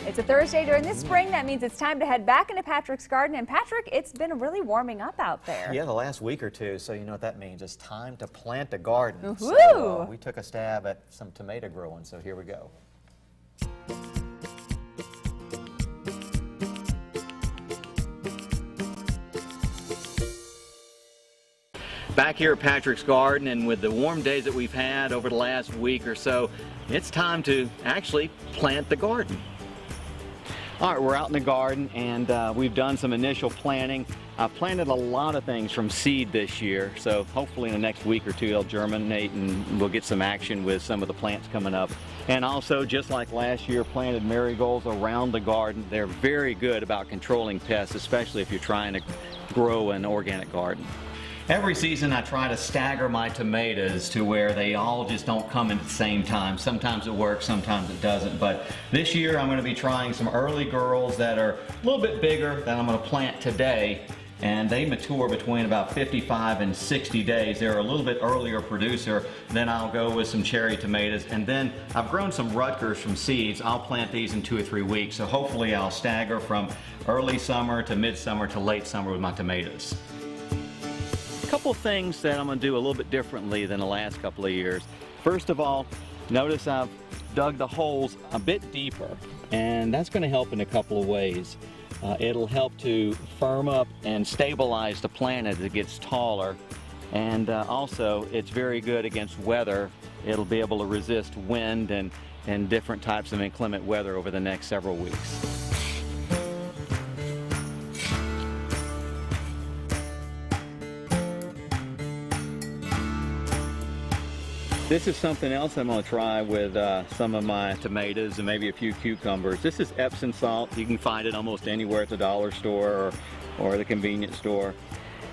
It's a Thursday during the spring. That means it's time to head back into Patrick's garden. And Patrick, it's been really warming up out there. Yeah, the last week or two. So you know what that means. It's time to plant a garden. Woohoo! So, we took a stab at some tomato growing. So here we go. Back here at Patrick's Garden, and with the warm days that we've had over the last week or so, it's time to actually plant the garden. All right, we're out in the garden, and we've done some initial planting. I've planted a lot of things from seed this year, so hopefully in the next week or two they'll germinate and we'll get some action with some of the plants coming up. And also, just like last year, planted marigolds around the garden. They're very good about controlling pests, especially if you're trying to grow an organic garden. Every season I try to stagger my tomatoes to where they all just don't come in at the same time. Sometimes it works, sometimes it doesn't. But this year I'm going to be trying some early girls that are a little bit bigger than I'm going to plant today. And they mature between about 55 and 60 days. They're a little bit earlier producer. Then I'll go with some cherry tomatoes. And then I've grown some Rutgers from seeds. I'll plant these in 2 or 3 weeks. So hopefully I'll stagger from early summer to midsummer to late summer with my tomatoes. A couple things that I'm going to do a little bit differently than the last couple of years. First of all, notice I've dug the holes a bit deeper, and that's going to help in a couple of ways. It'll help to firm up and stabilize the plant as it gets taller, and also it's very good against weather. It'll be able to resist wind and different types of inclement weather over the next several weeks. This is something else I'm going to try with some of my tomatoes and maybe a few cucumbers. This is Epsom salt. You can find it almost anywhere at the dollar store or the convenience store.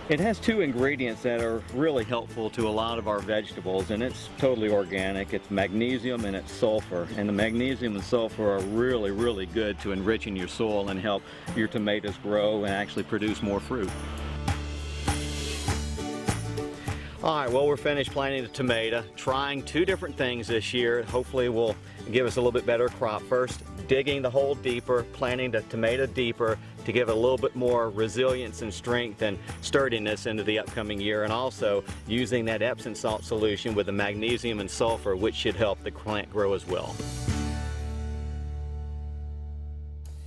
It has 2 ingredients that are really helpful to a lot of our vegetables, and it's totally organic. It's magnesium and it's sulfur. And the magnesium and sulfur are really, really good to enriching your soil and help your tomatoes grow and actually produce more fruit. All right, well, we're finished planting the tomato, trying 2 different things this year. Hopefully will give us a little bit better crop. First, digging the hole deeper, planting the tomato deeper to give it a little bit more resilience and strength and sturdiness into the upcoming year, and also using that Epsom salt solution with the magnesium and sulfur, which should help the plant grow as well.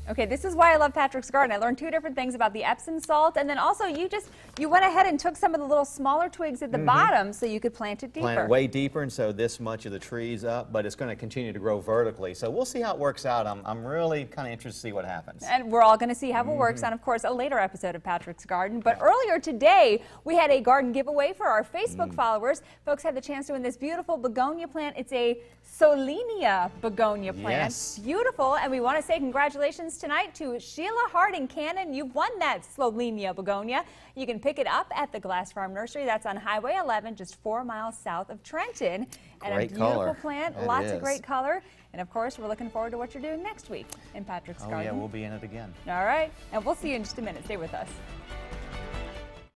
Okay, this is why I love Patrick's Garden. I learned 2 different things about the Epsom salt, and then also you went ahead and took some of the little smaller twigs at the bottom so you could plant it deeper. Plant it way deeper, and so this much of the tree's up, but it's going to continue to grow vertically. So we'll see how it works out. I'm really kind of interested to see what happens. And we're all going to see how it works on, of course, a later episode of Patrick's Garden. But earlier today, we had a garden giveaway for our Facebook followers. Folks had the chance to win this beautiful begonia plant. It's a Solenia begonia plant. Yes. Beautiful, and we want to say congratulations tonight to Sheila Harding Cannon. You've won that Solenia begonia. You can pick it up at the Glass Farm Nursery. That's on Highway 11, just 4 miles south of Trenton. And great a beautiful color. plant, That lots is. of great color. And of course, we're looking forward to what you're doing next week in Patrick's Garden. Oh yeah, we'll be in it again. All right, and we'll see you in just a minute. Stay with us.